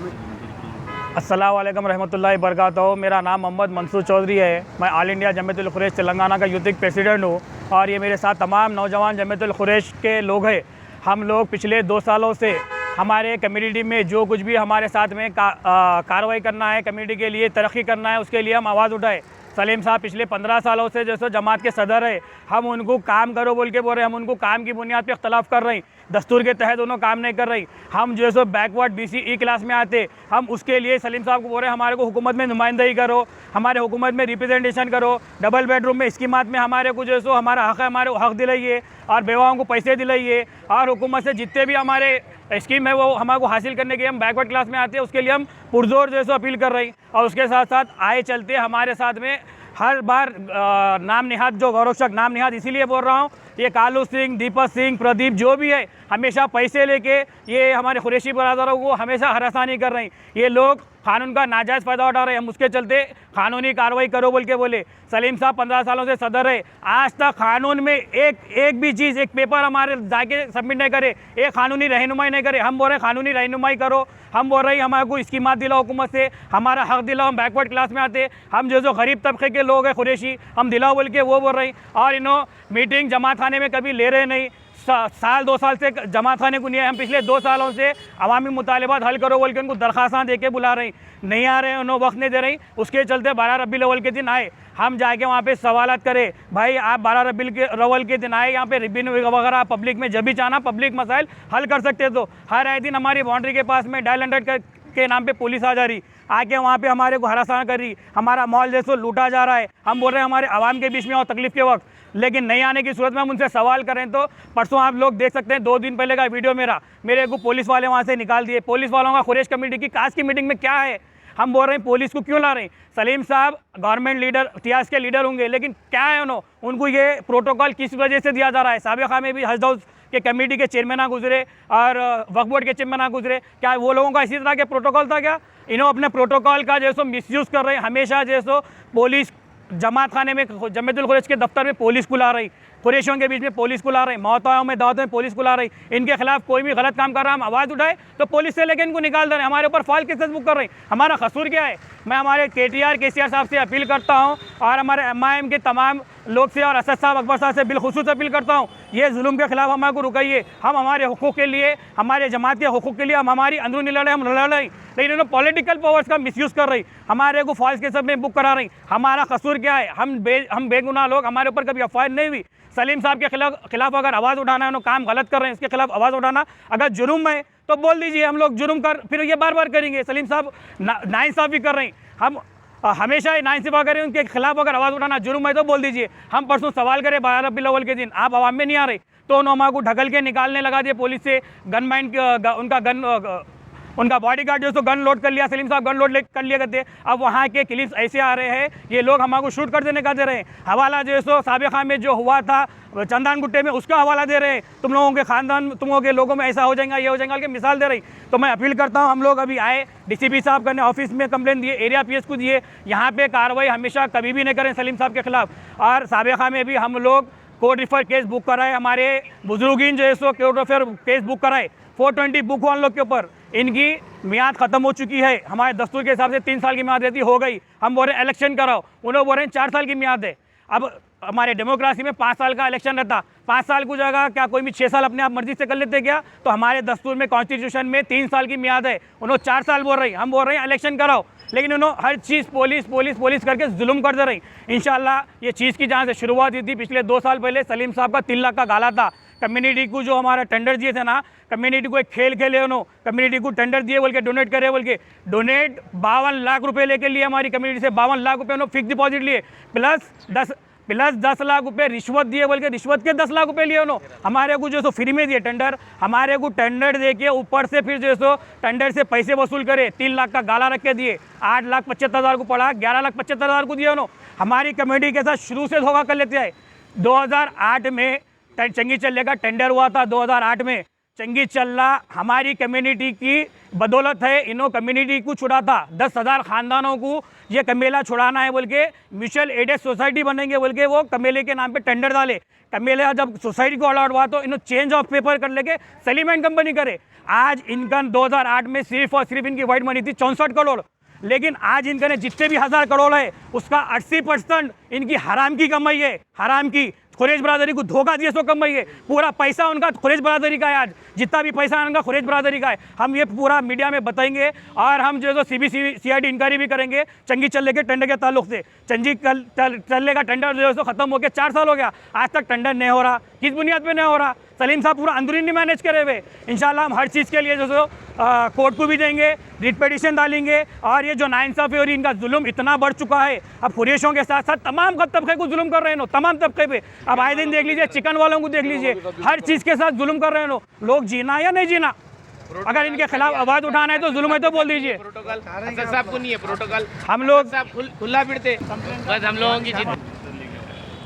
अस्सलाम वालेकुम रहमतुल्लाहि बरकातहू। मेरा नाम मोहम्मद मंसूर चौधरी है। मैं ऑल इंडिया जमीयतुल खुरैश तेलंगाना का यूथ प्रेसिडेंट हूँ और ये मेरे साथ तमाम नौजवान जमीयतुल खुरैश के लोग हैं। हम लोग पिछले 2 सालों से हमारे कम्युनिटी में जो कुछ भी हमारे साथ में कार्रवाई करना है, कम्युनिटी के लिए तरक्की करना है, उसके लिए हम आवाज़ उठाए। सलीम साहब पिछले 15 सालों से जैसे जमात के सदर है, हम उनको काम करो बोल के बोल रहे हैं। हम उनको काम की बुनियाद पे इख्तलाफ कर रहे हैं, दस्तूर के तहत उन्होंने काम नहीं कर रही। हम जो है सो बैकवर्ड BC क्लास में आते, हम उसके लिए सलीम साहब को बोल रहे हैं हमारे को हुकूमत में नुमाइंदगी करो, हमारे हुकूमत में रिप्रेजेंटेशन करो, डबल बेडरूम में स्कीमात में हमारे को जो है सो हमारा हक़ है, हमारे हक़ दिलाइए और बेवाओं को पैसे दिलाइए और हुकूमत से जितने भी हमारे स्कीम है वो हमारे को हासिल करने के हम बैकवर्ड क्लास में आते हैं, उसके लिए हम पुरजोर जो है सो अपील कर रही। और उसके साथ साथ आए चलते हमारे साथ में हर बार नाम निहाद जो गौरक्षक नाम निहाद इसीलिए बोल रहा हूँ, ये कालू सिंह, दीपक सिंह, प्रदीप जो भी है हमेशा पैसे लेके ये हमारे कुरैशी बरादरों को हमेशा हरासानी कर रहे हैं। ये लोग कानून का नाजायज़ फ़ायदा उठा रहे हैं। हम उसके चलते कानूनी कार्रवाई करो बोल के बोले। सलीम साहब 15 सालों से सदर है, आज तक कानून में एक भी चीज़, एक पेपर हमारे जाके सबमिट नहीं करे, एक कानूनी रहनुमाई नहीं करे। हम बोल रहे हैं कानूनी रहनुमाई करो, हम बोल रहे हैं हमारे को स्कीमात दिलाओ हुकूमत से, हमारा हक़ दिलाओ। हम बैकवर्ड क्लास में आते, हम जो गरीब तबके के लोग हैं कुरैशी, हम दिलाओ बोल के वो बोल रहे हैं। और इन्हों मीटिंग जमात खाने में कभी ले रहे नहीं, साल 2 साल से जमात खाने को नहीं है। हम पिछले 2 सालों से अवामी मुतालिबात हल करो बोल के उनको दरख्वास्तां दे के बुला रही, नहीं आ रहे हैं, उन्होंने वक्त नहीं दे रही। उसके चलते 12 रबीउल अव्वल के दिन आए, हम जाके वहाँ पे सवालत करें, भाई आप 12 रबीउल अव्वल के दिन आए, यहाँ पे रिबिन वगैरह पब्लिक में जब भी चाहना पब्लिक मसाइल हल कर सकते। तो हर आए दिन हमारी बाउंड्री के पास में डायल 100 के नाम पे पुलिस आ जा रही, आके वहाँ पे हमारे को हरासा कर रही, हमारा मॉल जैसे लूटा जा रहा है। हम बोल रहे हैं हमारे आवाम के बीच में और तकलीफ़ के वक्त, लेकिन नहीं आने की सूरत में हम उनसे सवाल करें तो परसों आप लोग देख सकते हैं 2 दिन पहले का वीडियो मेरे को पुलिस वाले वहाँ से निकाल दिए। पुलिस वालों का कुरैश कमेटी की कास्ट की मीटिंग में क्या है, हम बोल रहे हैं पुलिस को क्यों ला रहे हैं। सलीम साहब गवर्नमेंट लीडर इतिहास के लीडर होंगे, लेकिन क्या है उनको ये प्रोटोकॉल किस वजह से दिया जा रहा है। साबिक़ा में भी हज हाउस के कमेटी के चेयरमैन ना गुजरे और वक्फ बोर्ड के चेयरमैन ना गुजरे, क्या वो लोगों का इसी तरह के प्रोटोकॉल था क्या। इन्हों अपने प्रोटोकॉल का जैसो मिसयूज़ कर रहे हैं। हमेशा जैसो पुलिस जमात खाने में जमीयतुल खुरैश के दफ्तर में पुलिस को ला रही, कुरैशियों के बीच में पुलिस को ला रही, मौताओं में दावतों में पुलिस को ला रही। इनके खिलाफ कोई भी गलत काम कर रहा है, हम आवाज़ उठाए तो पुलिस से लेकर इनको निकाल दे रहे हैं, हमारे ऊपर फॉल्स केसेस बुक कर रहे हैं। हमारा कसूर क्या है। मैं हमारे KTR साहब से अपील करता हूँ और हमारे MIM के तमाम लोग से और असद साहब अकबर साहब से बिलखुसूस अपील करता हूँ, ये जुल्म के खिलाफ हमारे को रुकाइए। हम हमारे हुकूक़ के लिए, हमारे जमात के हुकूक़ के लिए हम हमारी अंदरूनी लड़ाई हम लड़ रही, लेकिन इन्होंने पॉलिटिकल पावर्स का मिसयूज़ कर रही, हमारे को फॉल्स केसेस में बुक करा रही। हमारा कसूर क्या है। हम बेगुनाह लोग, हमारे ऊपर कभी अफवाह नहीं हुई। सलीम साहब के खिलाफ अगर आवाज़ उठाना है, उन्होंने काम गलत कर रहे हैं, इसके खिलाफ आवाज़ उठाना अगर जुर्म है तो बोल दीजिए, हम लोग जुर्म कर फिर ये बार बार करेंगे। सलीम साहब नाइंसाफ़ी कर रहे हैं, हम हमेशा नाइंसाफ़ी करें, उनके खिलाफ अगर आवाज़ उठाना जुर्म है तो बोल दीजिए। हम परसों सवाल करें 12 रबीउल अव्वल के दिन, आप आवाम में नहीं आ रहे तो उन्होंने को ढकल के निकालने लगा दिए पुलिस से। उनका बॉडीगार्ड जो है गन लोड कर लिया, सलीम साहब गन लोड कर लिया करते। अब वहाँ के क्लिप्स ऐसे आ रहे हैं, ये लोग हमारे को शूट कर देने का दे रहे हैं। हवाला जो है साबिक़ा में जो हुआ था चंदान गुट्टे में, उसका हवाला दे रहे हैं। तुम लोगों के ख़ानदान, तुम लोगों के लोगों में ऐसा हो जाएगा, ये हो जाएगा, मिसाल दे रही। तो मैं अपील करता हूँ, हम लोग अभी आए, DCP साहब करने ऑफिस में कंप्लेन दिए, एरिया PS को दिए, यहाँ पे कार्रवाई हमेशा कभी भी नहीं करें सलीम साहब के खिलाफ। और साबिक़ा में भी हम लोग कोर्ट रिफर केस बुक कराए, हमारे बुजुर्गीन जो है कोर्ट रिफर केस बुक कराए, 420 बुक हुआ उन लोग के ऊपर। इनकी मियाद ख़त्म हो चुकी है, हमारे दस्तूर के हिसाब से 3 साल की मियाद रहती हो गई। हम बोल रहे हैं इलेक्शन कराओ, उन्होंने बोल रहे हैं 4 साल की मियाद है। अब हमारे डेमोक्रेसी में 5 साल का इलेक्शन रहता, 5 साल की जगह क्या कोई भी 6 साल अपने आप मर्जी से कर लेते क्या। तो हमारे दस्तूर में कॉन्स्टिट्यूशन में 3 साल की मियाद है, उन्होंने 4 साल बोल रही, हम बोल रहे हैं इलेक्शन कराओ, लेकिन उन्होंने हर चीज़ पुलिस करके जुल्म कर दे रही। इंशाल्लाह ये चीज़ की जहाँ से शुरुआत हुई थी पिछले 2 साल पहले, सलीम साहब का 3 लाख का गाला था। कम्युनिटी को जो हमारा टेंडर दिए थे ना, कम्युनिटी को एक खेल खेले उन्होंने, कम्युनिटी को टेंडर दिए बोल के डोनेट करे बोल के, डोनेट 52 लाख रुपए लेके लिए हमारी कम्युनिटी से, 52 लाख रुपए उन्होंने फिक्स डिपॉजिट लिए, प्लस 10 लाख रुपए रिश्वत दिए बोल के, रिश्वत के 10 लाख रुपए लिए उन्होंने। हमारे को जो सो फ्री में दिए टेंडर, हमारे को टेंडर दे के ऊपर से फिर जो सो टेंडर से पैसे वसूल करे, 3 लाख का गाला रख के दिए, 8,75,000 को पड़ा, 11,75,000 को दिए उन्होंने। हमारी कम्युनिटी के साथ शुरू से धोखा कर लेते हैं। 2008 में चंगी चल्ले का टेंडर हुआ था, 2008 में चंगी चल्ला हमारी कम्युनिटी की बदौलत है, इन्हों कम्युनिटी को छुड़ा था। 10,000 ख़ानदानों को ये कमेला छुड़ाना है बोल के, म्यूचुअल एडेड सोसाइटी बनेंगे बोल के वो कमेले के नाम पे टेंडर डाले। कमेला जब सोसाइटी को अलॉट हुआ तो इन्होंने चेंज ऑफ पेपर कर लेके सलीम एंड कंपनी करे। आज इनका 2008 में सिर्फ और सिर्फ इनकी वाइट मनी थी 64 करोड़, लेकिन आज इनका ने जितने भी 1000 करोड़ है उसका 80% इनकी हराम की कमाई है, हराम की। खुरेश बरादरी को धोखा दिए सो कमाई है, पूरा पैसा उनका खुरेश बरादरी का है। आज जितना भी पैसा है उनका खुरेश बरादरी का है। हम ये पूरा मीडिया में बताएंगे और हम जो है CBCID इंक्वायरी भी करेंगे चंगी चल्ले के टेंडर के ताल्लुक से। चंगी चल्ले का टेंडर जो है खत्म हो गया, 4 साल हो गया, आज तक टेंडर नहीं हो रहा। किस बुनियाद पे नहीं हो रहा? सलीम साहब पूरा अंदरूनी मैनेज करे हुए। इंशाल्लाह हम हर चीज़ के लिए जो सो कोर्ट को भी देंगे, रिट पिटीशन डालेंगे। और ये जो नाइंसाफ़ी और इनका जुल्म इतना बढ़ चुका है, अब खुरेशों के साथ साथ तमाम तबके को जुल्म कर रहे हैं, तमाम तबके पे। अब आए दिन देख लीजिए, चिकन वालों को देख लीजिए, हर चीज़ के साथ जुल्म कर रहे हैं लोग। जीना या नहीं जीना, अगर इनके खिलाफ आवाज़ उठाना है तो जुल्म है तो बोल दीजिए। प्रोटोकॉल साहब को नहीं है, प्रोटोकॉल हम लोग खुला फिरते बस हम लोगों की जिद।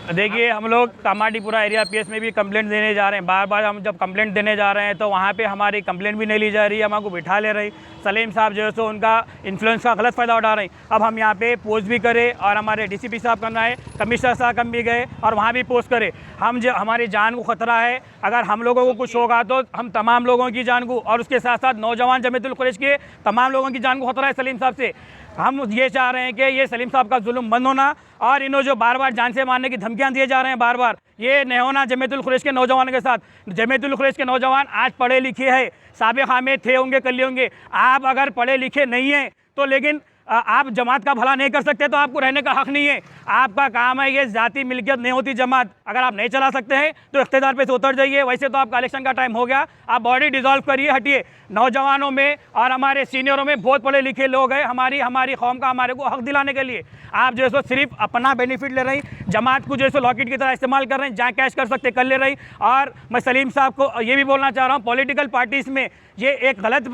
देखिए, हम लोग कामाडीपुरा एरिया PS में भी कंप्लेंट देने जा रहे हैं। बार बार हम जब कंप्लेंट देने जा रहे हैं तो वहाँ पे हमारी कंप्लेंट भी नहीं ली जा रही है, हमको बिठा ले रही। सलीम साहब जो है सो उनका इन्फ्लुएंस का गलत फ़ायदा उठा रहे हैं। अब हम यहाँ पे पोस्ट भी करें और हमारे DCP साहब करना है, कमिश्नर साहब हम भी गए और वहाँ भी पोस्ट करें। हम जो हमारी जान को ख़तरा है, अगर हम लोगों को कुछ होगा तो हम तमाम लोगों की जान को, और उसके साथ साथ नौजवान जमीयतुल कुरैश के तमाम लोगों की जान को ख़तरा है सलीम साहब से। हम ये चाह रहे हैं कि ये सलीम साहब का जुल्म बंद होना, और इन्हों जो बार बार जान से मारने की धमकियां दिए जा रहे हैं बार बार, ये नहीं होना जमीयतुल कुरैश के नौजवानों के साथ। जमीयतुल कुरैश के नौजवान आज पढ़े लिखे हैं, साबिक़ा में थे होंगे, कल होंगे। आप अगर पढ़े लिखे नहीं हैं तो लेकिन आप जमात का भला नहीं कर सकते तो आपको रहने का हक़ नहीं है। आपका काम है, ये ज़ाती मिल्कियत नहीं होती जमात। अगर आप नहीं चला सकते हैं तो इख्तियार पे से उतर जाइए। वैसे तो आपका इलेक्शन का टाइम हो गया, आप बॉडी डिज़ोल्व करिए, हटिए। नौजवानों में और हमारे सीनियरों में बहुत पढ़े लिखे लोग हैं, हमारी कौम का हमारे को हक़ दिलाने के लिए। आप जो है सो सिर्फ अपना बेनिफिट ले रही, जमात को जो है सो लॉकेट की तरह इस्तेमाल कर रहे हैं, जहाँ कैश कर सकते कर ले रही। और मैं सलीम साहब को ये भी बोलना चाह रहा हूँ, पॉलिटिकल पार्टीज़ में ये एक गलत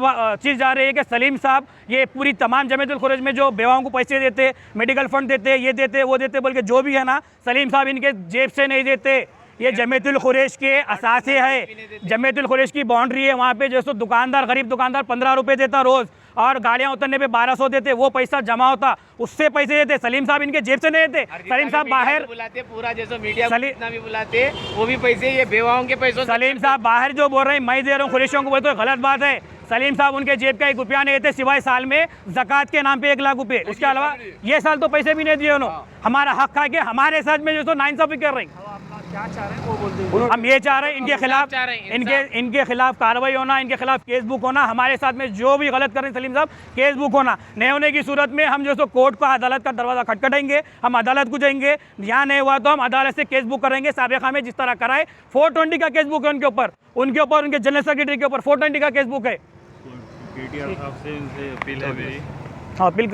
चीज़ जा रही है कि सलीम साहब ये पूरी तमाम जमीयतुल कुरैश में जो बेवाओं को पैसे देते, मेडिकल फंड देते, ये देते वो देते, बल्कि जो भी है ना, सलीम साहब इनके जेब से नहीं देते। ये जमीयतुल कुरैश के असासे है, जमीयतुल कुरैश की बाउंड्री है। वहाँ पे जो सो दुकानदार, गरीब दुकानदार 15 रुपये देता रोज़, और गाड़ियाँ उतरने पे 1200 देते, वो पैसा जमा होता, उससे पैसे देते। सलीम साहब इनके जेब से नहीं देते। सलीम साहब बाहर बुलाते, पूरा जैसे मीडिया जितना भी बुलाते, वो भी पैसे ये बेवाओं के पैसों। सलीम साहब बाहर जो बोल रहे हैं मैं दे रहा हूँ कुरैशियों को, वो तो गलत बात है। सलीम साहब उनके जेब का 1 रुपया नहीं देते, सिवाय साल में ज़कात के नाम पे 1 लाख रुपये। उसके अलावा ये साल तो पैसे भी नहीं दिए उन्होंने। हमारा हक खा के हमारे साथ में जो सो नाइंसाफ़ी कर रहे हैं। क्या चाह रहे हैं वो बोल दीजिए। हम ये चाह रहे हैं इनके खिलाफ कार्रवाई होना, इनके खिलाफ केस बुक होना। हमारे साथ में जो भी गलत कर रहे हैं सलीम साहब, केस बुक होना। नहीं होने की सूरत में हम जो सो कोर्ट का, अदालत का दरवाज़ा खटखटाएंगे, हम अदालत को जाएंगे। यहाँ नहीं हुआ तो हम अदालत से केस बुक करेंगे। साबिक़ा में जिस तरह कराए 420 का केस बुक है उनके ऊपर, उनके जनरल सेक्रेटरी के ऊपर 420 का केस बुक है। KTR साहब से इनसे अपील है मेरी। हाँ, अपील